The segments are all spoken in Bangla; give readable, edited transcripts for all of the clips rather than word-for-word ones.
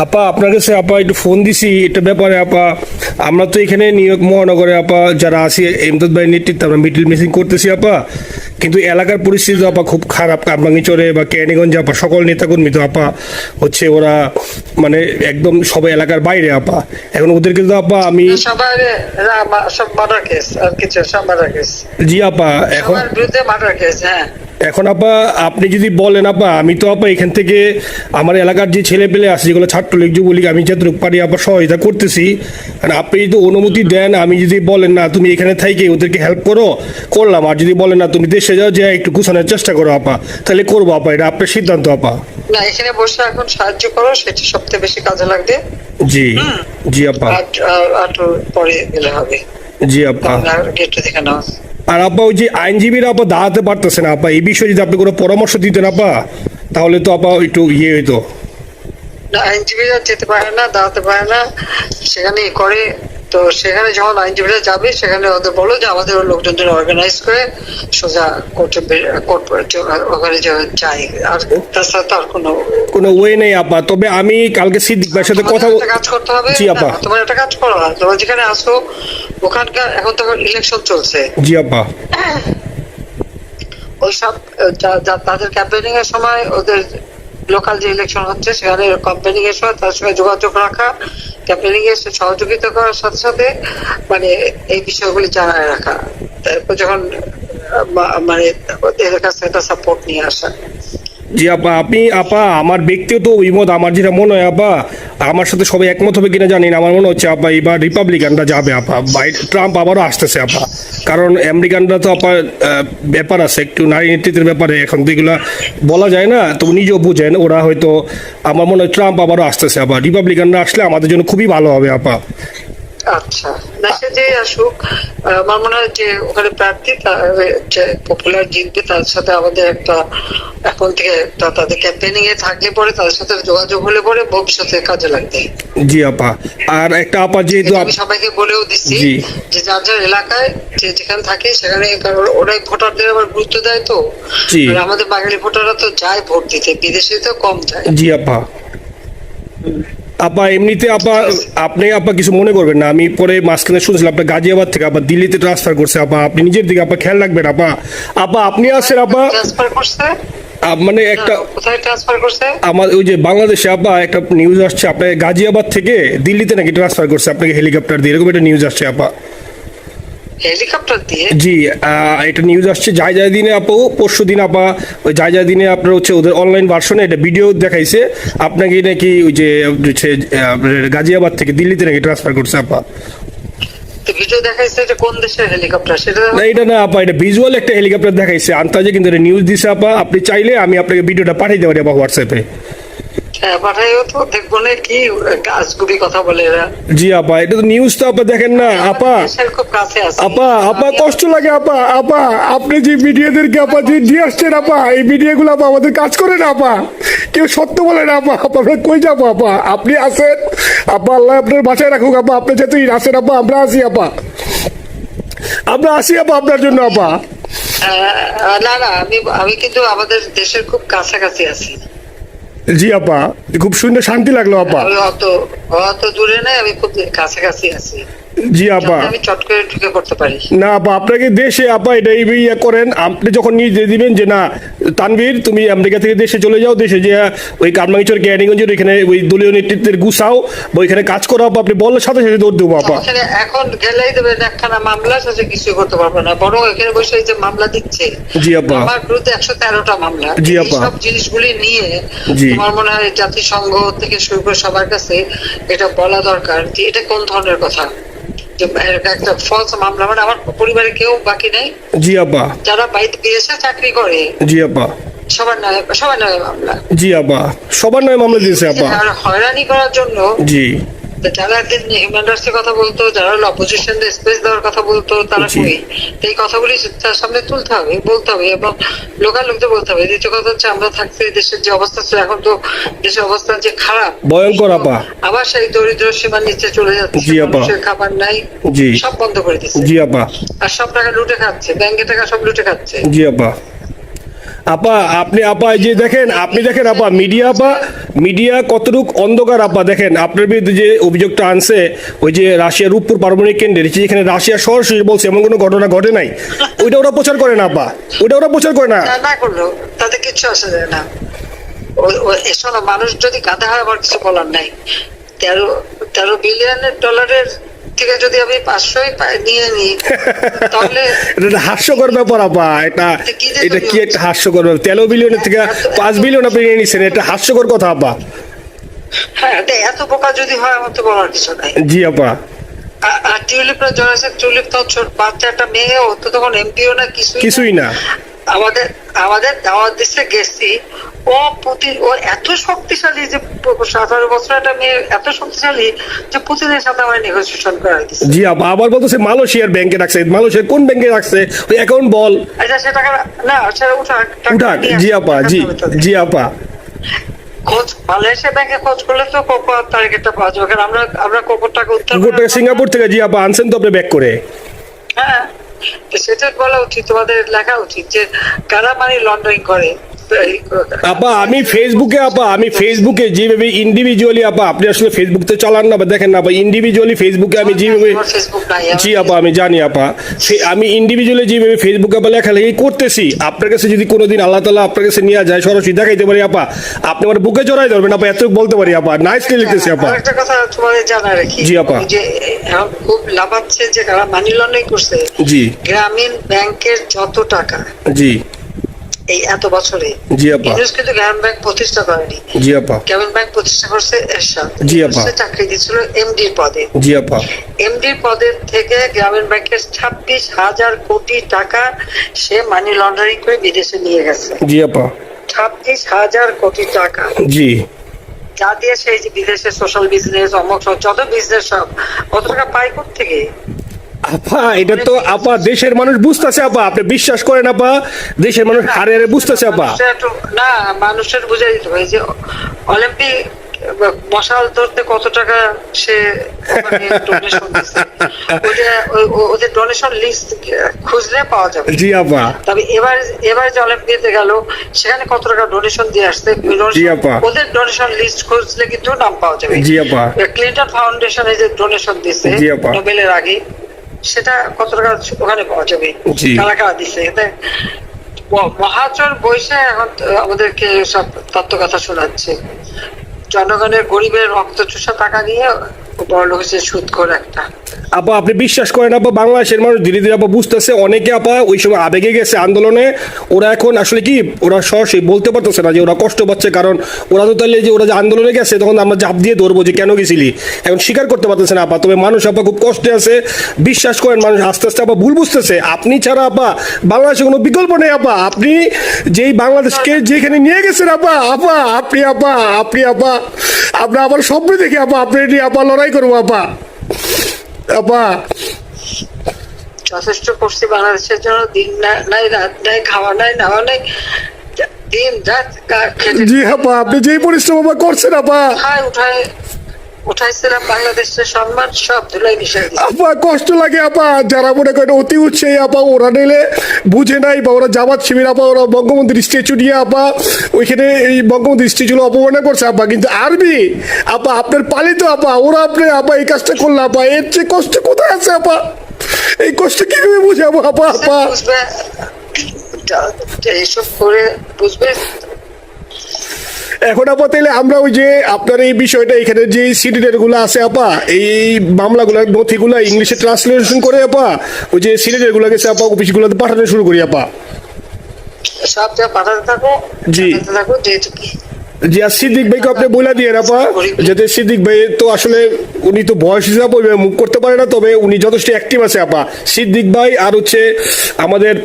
আপা আপনার কাছে আপা একটু ফোন দিছি এটা ব্যাপারে আপা। আমরা তো এখানে নিউ ইয়র্ক মহানগরে আপা যারা আছি এমদাদ ভাই নেতৃত্বে আমরা মিডিল মিসিং করতেছি আপা, কিন্তু এলাকার পরিস্থিতি তো আপা খুব খারাপ। কামরাঙ্গীরচরে বা কেরানীগঞ্জে আপা সকল নেতাকর্মী তো আপা হচ্ছে ওরা মানে একদম সবাই এলাকার বাইরে আপা। এখন ওদেরকে তো আপা আমি সবার সব মার্ডার কেস আর কিছু সব মার্ডার কেস। জি আপা এখন সবার বিরুদ্ধে মার্ডার কেস। হ্যাঁ এখন আপা আপনি যদি বলেন আপা, আমি তো আপা এখান থেকে আমার এলাকার যে ছেলে পেলে আছে যেগুলো ছাত্রলীগ যুবলীগ আমি যতটুকু পারি আপা সহায়তা করতেছি। আর আপনি যদি অনুমতি দেন, আমি যদি বলেন না তুমি এখানে থাইকে ওদেরকে হেল্প করো করলাম, আর যদি বলেন না তুমি দেশে যাও যে একটু গুছানোর চেষ্টা করো আপা, তাহলে করবো আপা। এটা আপনার সিদ্ধান্ত আপা। না, এখানে বসে এখন সাহায্য করো, সেটা সবচেয়ে বেশি কাজে লাগবে। জি জি আপা। আর পরে গেলে হবে। জি আপা। গেটটা দেখে নাও। আর আপা ওই যে আইনজীবীরা আপা দাঁড়াতে পারতেছে না আপা, এই বিষয়ে যদি আপনি কোনো পরামর্শ দিতেন আপা তাহলে তো আপা একটু ইয়ে হইতো। আইনজীবীরা যেতে পারে না, দাঁড়াতে পারে না, সেখানে করে। তো সেখানে যখন আইনজীবীরা যাবে সেখানে ওদের বলো যে আমাদের লোকজনদের অর্গানাইজ করে সোজা কোর্টে ওখানে যাই। আর তাছাড়া তো আর কোনো ওয়ে নেই আপা। তবে আমি কালকে সিদ্দিক ভাইয়ের সাথে কথা কাজ করতে হবে। জি আপা। তোমার একটা কাজ করো না, তোমার যেখানে আসো ওখানকার এখন তো ইলেকশন চলছে। জি আপা। ওইসব তাদের ক্যাম্পেনিং এর সময় ওদের লোকাল যে ইলেকশন হচ্ছে সেখানে ক্যাম্পেনিং এর সময় তার সঙ্গে যোগাযোগ রাখা, ক্যাম্পেনিং এর সহযোগিতা করার সাথে সাথে মানে এই বিষয়গুলি জানায় রাখা। তারপর যখন মানে ওদের কাছে একটা সাপোর্ট নিয়ে আসা। জি আপা। আপনি আপা আমার ব্যক্তিগত অভিমত আমার যেটা মনে হয় আপা, আমার সাথে সবাই একমত হবে কিনা জানি না, আমার মনে হচ্ছে আপা এবার রিপাবলিকানরা যাবে আপা। ট্রাম্প আবারও আসতেছে আপা, কারণ আমেরিকানরা তো আপা ব্যাপার আছে একটু নারী নেতৃত্বের ব্যাপারে, এখন তো এগুলো বলা যায় না, তো নিজেও বুঝেন ওরা হয়তো। আমার মনে হয় ট্রাম্প আবারও আসতেছে আপা, রিপাবলিকানরা আসলে আমাদের জন্য খুবই ভালো হবে আপা। আচ্ছা, দেশে যে আসুক, আমার মনে হয় যে ওখানে প্রার্থী যে পপুলার জিতবে তার সাথে আমাদের একটা এখন থেকে তাদের ক্যাম্পেনিং এ থাকলে পরে তাদের সাথে যোগাযোগ হলে পরে ভবিষ্যতে কাজে লাগবে। জি আপা। আর একটা আপা যেহেতু আমি সবাইকে বলেও দিচ্ছি যে যার যার এলাকায় যে যেখানে থাকে সেখানে, কারণ ওরা ভোটারদের আবার গুরুত্ব দেয়। তো আমাদের বাঙালি ভোটাররা তো যায় ভোট দিতে, বিদেশে তো কম যায়। জি আপা। আপা এমনিতে আপা আপনি আপা কিছু মনে করবেন না, আমি পরে মাঝখানে শুনছিলাম আপনার গাজিয়াবাদ থেকে আপা দিল্লিতে ট্রান্সফার করছে আপা, আপনি নিজের দিকে আপা খেয়াল রাখবেন আপা। আপা আপনি আসেন আপা। ট্রান্সফার করছে মানে একটা কোথায় ট্রান্সফার করছে? আমার ওই যে বাংলাদেশে আপা একটা নিউজ আসছে আপনার গাজিয়াবাদ থেকে দিল্লিতে নাকি ট্রান্সফার করছে আপনাকে হেলিকপ্টার দিয়ে, এরকম একটা নিউজ আসছে আপা। হেলিকপ্টার দিয়ে? জি এটা নিউজ আসছে যায় দিনে আপু, পরশু দিন আপা। ওই যায় দিনে আপনার হচ্ছে ওদের অনলাইন ভার্সনে এটা ভিডিও দেখাইছে আপনাকে নাকি ওই যে গাজিয়াবাদ থেকে দিল্লিতে নাকি ট্রান্সফার করছে আপা। ভিডিও দেখাইছে, এটা কোন দেশের হেলিকপ্টার সেটা? না এটা না আপা, এটা ভিজুয়াল একটা হেলিকপ্টার দেখাইছে আন্তাজে, কিন্তু এটা নিউজ দিছে আপা। আপনি চাইলে আমি আপনাকে ভিডিওটা পাঠিয়ে দিতে পারি আপা হোয়াটসঅ্যাপে। পাঠাইও তো, দেখবো না কি আজগুবি কথা বলে এরা। জি আপা, এটা তো নিউজ তো আপা, দেখেন না আপা। খুব কাছে আছে আপা। আপা কষ্ট লাগে আপা। আপা আপনি যে মিডিয়াদেরকে আপা যে দিয়ে আসছেন আপা, এই মিডিয়াগুলো আপা আমাদের কাজ করে না আপা, কেউ সত্য বলে না আপা। আপা আমরা কই যাবো আপা, আপনি আসেন আপা, আল্লাহ আপনার বাসায় রাখুক আপা। আপনি যেহেতু আসেন আপা, আমরা আসি আপা, আমরা আসি আপা আপনার জন্য আপা। না না, আমি কিন্তু আমাদের দেশের খুব কাছাকাছি আছি। জি আপা, খুব শুনে শান্তি লাগলো আপা। অত দূরে নাই, আমি খুব কাছাকাছি আছি। জি আপা। আমি চট করে ঢুকে পড়তে পারি না আপা, আপনাকে দেশে আপা এটা ইয়ে করেন, আপনি যখন নিজে দিবেন যে না তানভীর তুমি আমেরিকা থেকে দেশে চলে যাও, দেশে যে ওই কারমাঙ্গীরচর কেরানীগঞ্জের ওইখানে ওই দলীয় নেতৃত্বের গুছাও বা ওইখানে কাজ করো আপা, আপনি বললে সাথে সাথে দৌড় দেবো আপা। এখন গেলেই দেবেন একখানা মামলা, সাথে কিছু করতে পারবো না, বরং এখানে বসে যে মামলা দিচ্ছে। জি আপা। আমার বিরুদ্ধে 113টা মামলা। জি আপা। সব জিনিসগুলি নিয়ে আমার মনে হয় জাতিসংঘ থেকে শুরু করে সবার কাছে এটা বলা দরকার যে এটা কোন ধরনের কথা। একটা ফলস মামলা, মানে আমার পরিবারে কেউ বাকি নেই। জি আপা। যারা বাইরে বিদেশে চাকরি করে। জি আপা। সবার নয় মামলা। জি আপা, সবার নয় মামলা দিয়েছে আপা। হয়রানি করার জন্য। জি। যারা একদিন হিউম্যান রাইটস এর কথা বলতো, যারা অপোজিশন স্পেস দেওয়ার কথা বলতো, তারা কই? এই কথাগুলি তার সামনে তুলতে হবে, বলতে হবে, এবং লোকাল লোকদের বলতে হবে। দ্বিতীয় কথা হচ্ছে আমরা থাকতে দেশের যে অবস্থা ছিল, এখন তো দেশের অবস্থা যে খারাপ, ভয়ঙ্কর আপা। আবার সেই দরিদ্র সীমার নিচে চলে যাচ্ছে, মানুষের খাবার নাই, সব বন্ধ করে দিচ্ছে। জি আপা। আর সব টাকা লুটে খাচ্ছে, ব্যাংকের টাকা সব লুটে খাচ্ছে। জি আপা। আপা আপনি আপা এই যে দেখেন, আপনি দেখেন আপা, মিডিয়া কতটুক অন্ধকার আপা। দেখেন আপনার বিরুদ্ধে যে অভিযোগটা আনছে, ওই যে রাশিয়ার রূপপুর পারমাণবিক কেন্দ্রে, যেখানে রাশিয়া সরাসরি বলছে এমন কোনো ঘটনা ঘটে নাই, ওইটা ওরা প্রচার করে না আপা, ওইটা ওরা প্রচার করে না। না করলো তাতে কিচ্ছু আসে যায় না। শোনো, মানুষ যদি গাধা হয় আমার কিছু বলার নাই। 13 বিলিয়ন ডলারের থেকে যদি আমি 500 নিয়ে নিই তাহলে এটা হাস্যকর ব্যাপার আপা। এটা কি একটা হাস্যকর ব্যাপার? 13 বিলিয়নের থেকে 5 বিলিয়ন আপনি নিয়ে নিচ্ছেন, এটা হাস্যকর কথা আপা। হ্যাঁ, এত বোকা যদি হয় আমার তো বলার কিছু নাই। জি আপা। আর টিউলিপরা জড়াচ্ছে, টিউলিপ তো ছোট বাচ্চা একটা মেয়ে, ও তো তখন এমপিও না, কিছুই না। আমাদের দাওয়াত দেশে গেছি, ও এত শক্তিশালী যে 17 বছর একটা মেয়ে এত শক্তিশালী যে পুতিনের সাথে আমার নেগোসিয়েশন করা দিচ্ছে। জি আপা, আবার বলতেছে মালয়েশিয়ার ব্যাংকে রাখছে। মালয়েশিয়ার কোন ব্যাংকে রাখছে ওই অ্যাকাউন্ট বল। আচ্ছা, সে টাকা না, সেটা উঠাক। জি আপা, জি আপা। খোঁজ মালয়েশিয়া ব্যাংকে খোঁজ করলে তো কোকো টার্গেটটা পাওয়া যাবে, কারণ আমরা কোকোর টাকা সিঙ্গাপুর থেকে জি আপা আনছেন তো আপনি ব্যাক করে। হ্যাঁ, তো সেটা বলা উচিত, তোমাদের লেখা উচিত যে কারা মানি লন্ডারিং করে। আপা আমি ফেসবুকে যেভাবে ইন্ডিভিজুয়ালি আপা, আপনি আসলে ফেসবুক তো চালান না বা দেখেন না, ইন্ডিভিজুয়ালি ফেসবুকে আমি যেভাবে, জি আপা আমি জানি আপা, আমি ইন্ডিভিজুয়ালি যেভাবে ফেসবুকে আপা লেখালেখি করতেছি, আপনার কাছে যদি কোনোদিন আল্লাহ তাআলা আপনার কাছে নিয়ে যায়, সরাসরি দেখাইতে পারি আপা, আপনি আমার বুকে জড়াই ধরবেন আপা, এত বলতে পারি আপা। নাইসলি লিখতেছি আপা। একটা কথা তোমাদের জানা রাখি, জি আপা। যে এখন খুব লাভাচ্ছে যে কারা মানি লন্ডারিং করছে। জি। গ্রামীণ ব্যাংকের যত টাকা জি এই এত বছরে, জি আপা, ইউনুস কিন্তু গ্রামীণ ব্যাংক প্রতিষ্ঠা করেনি। জি আপা। গ্রামীণ ব্যাংক প্রতিষ্ঠা করছে এরশাদ। জি আপা। চাকরি দিয়েছিল এমডির পদে। জি আপা। এমডির পদের থেকে গ্রামীণ ব্যাংকের 26,000 কোটি টাকা সে মানি লন্ডারিং করে বিদেশে নিয়ে গেছে। জি আপা। 26,000 কোটি টাকা। জি। যা দিয়ে সেই যে বিদেশে সোশ্যাল বিজনেস, অমক যত বিজনেস সব, কত টাকা পায় থেকে। আপা এটা তো আপা দেশের মানুষ বুঝতেছে আপা, আপনি বিশ্বাস করেন আপা, দেশের মানুষ হারে হারে বুঝতেছে আপা। না, মানুষের বুঝে দিতে হবে যে অলিম্পিক মশাল ধরতে কত টাকা সে ডোনেশন দিচ্ছে, ওদের ডোনেশন লিস্ট খুঁজলে পাওয়া যাবে। জি আপা। তবে এবার যে অলিম্পিয়াতে গেল সেখানে কত টাকা ডোনেশন দিয়ে আসছে, ওদের ডোনেশন লিস্ট খুঁজলে কিন্তু নাম পাওয়া যাবে। জি আপা। ক্লিন্টন ফাউন্ডেশনে যে ডোনেশন দিচ্ছে নোবেলের আগে, সেটা কত টাকা ওখানে পাওয়া যাবে, কারা কারা দিচ্ছে। মহাচর বৈশা এখন আমাদেরকে সব তত্ত্ব কথা শোনাচ্ছে, জনগণের গরিবের রক্ত চুষা টাকা নিয়ে বড় লোক হচ্ছে সুদখোর একটা। আপা আপনি বিশ্বাস করেন আপা, বাংলাদেশের মানুষ ধীরে ধীরে আপা বুঝতেছে। অনেকে আপা ওই সময় আবেগে গেছে আন্দোলনে, ওরা এখন আসলে কি, ওরা সরাসরি বলতে পারতেছে না যে ওরা কষ্ট পাচ্ছে, কারণ ওরা তো তাহলে যে ওরা যে আন্দোলনে গেছে তখন আমরা জাপ দিয়ে ধরবো যে কেন গেছিলি, এখন স্বীকার করতে পারতেছে না আপা। তবে মানুষ আপা খুব কষ্টে আছে, বিশ্বাস করেন মানুষ আস্তে আস্তে আপা ভুল বুঝতেছে। আপনি ছাড়া আপা বাংলাদেশে কোনো বিকল্প নেই আপা। আপনি যেই বাংলাদেশকে যেখানে নিয়ে গেছেন আপা, আপনি আবার স্বপ্ন দেখি আপা, আপনি নিয়ে আপা লড়াই করবো আপা। আপা যথেষ্ট করছি বাংলাদেশের জন্য, দিন নাই রাত নাই, খাওয়া নাই নাওয়া নাই, দিন রাত। জি আপা, আপনি যেই পরিশ্রম আপা করছেন আপা, উঠাইছিলাম বাংলাদেশের সম্মান সব ধুলাই মিশাই দিয়েছে আপা। কষ্ট লাগে আপা, যারা মনে করেন অতি উৎসাহী আপা, ওরা নিলে বুঝে নাই বা ওরা জামাত শিবির আপা, ওরা বঙ্গবন্ধুর স্ট্যাচু নিয়ে আপা ওইখানে এই বঙ্গবন্ধুর স্ট্যাচু অপমাননা করছে আপা। কিন্তু আরবি আপা আপনার পালিত আপা, ওরা আপনি আপা এই কাজটা করলে আপা, এর চেয়ে কষ্ট কোথায় আছে আপা? এই কষ্ট কিভাবে বুঝাবো আপা? এইসব করে বুঝবে। এখন আপা তাইলে আমরা ওই যে আপনার এই বিষয়টা, এখানে যে সিডিডের গুলো আছে আপা, এই মামলাগুলো নথিগুলো ইংলিশে ট্রান্সলেশন করে আপা ওই যে সিডিডের গুলো গেছে আপা অফিসগুলোতে পাঠানো শুরু করি আপা। সব যা পাঠাতে থাকো। জি। যেহেতু কি জি, আর সিদ্দিক ভাইকে আপনি বলে দিয়ে আপা, যাতে সিদ্দিক ভাই তো আসলে উনি তো বয়স হিসাবে মুখ করতে পারে না, তবে উনি যথেষ্ট অ্যাক্টিভ আছে আপা। সিদ্দিক ভাই আর হচ্ছে আমাদের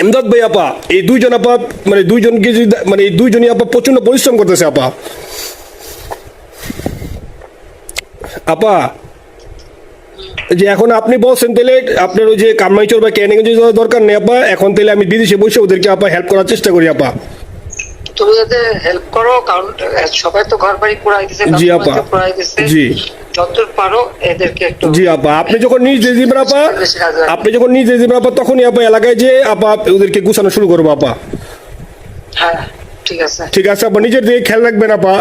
এমদাদ ভাই আপা, এই দুইজন আপা মানে দুইজনকে মানে এই দুইজনই আপা প্রচন্ড পরিশ্রম করতেছে আপা। আপা যে এখন আপনি বলছেন তাহলে আপনার ওই যে কামাইচর বা ক্যানিগঞ্জে যাওয়ার দরকার নেই আপা, এখন তাহলে আমি বিদেশে বসে ওদেরকে আপা হেল্প করার চেষ্টা করি আপা। তুমি যাতে হেল্প করো, কারণ সবাই তো ঘর বাড়ি পুরাই দিছে। জি আপা। জি, যতদূর পারো এদেরকে একটু। জি আপা, আপনি যখন নিজে দিবেন আপা, তখনই আপা এলাকায় যে আপা ওদেরকে গুছানো শুরু করবো আপা। হ্যাঁ ঠিক আছে। ঠিক আছে আপা, নিজের দিকে খেয়াল রাখবেন আপা।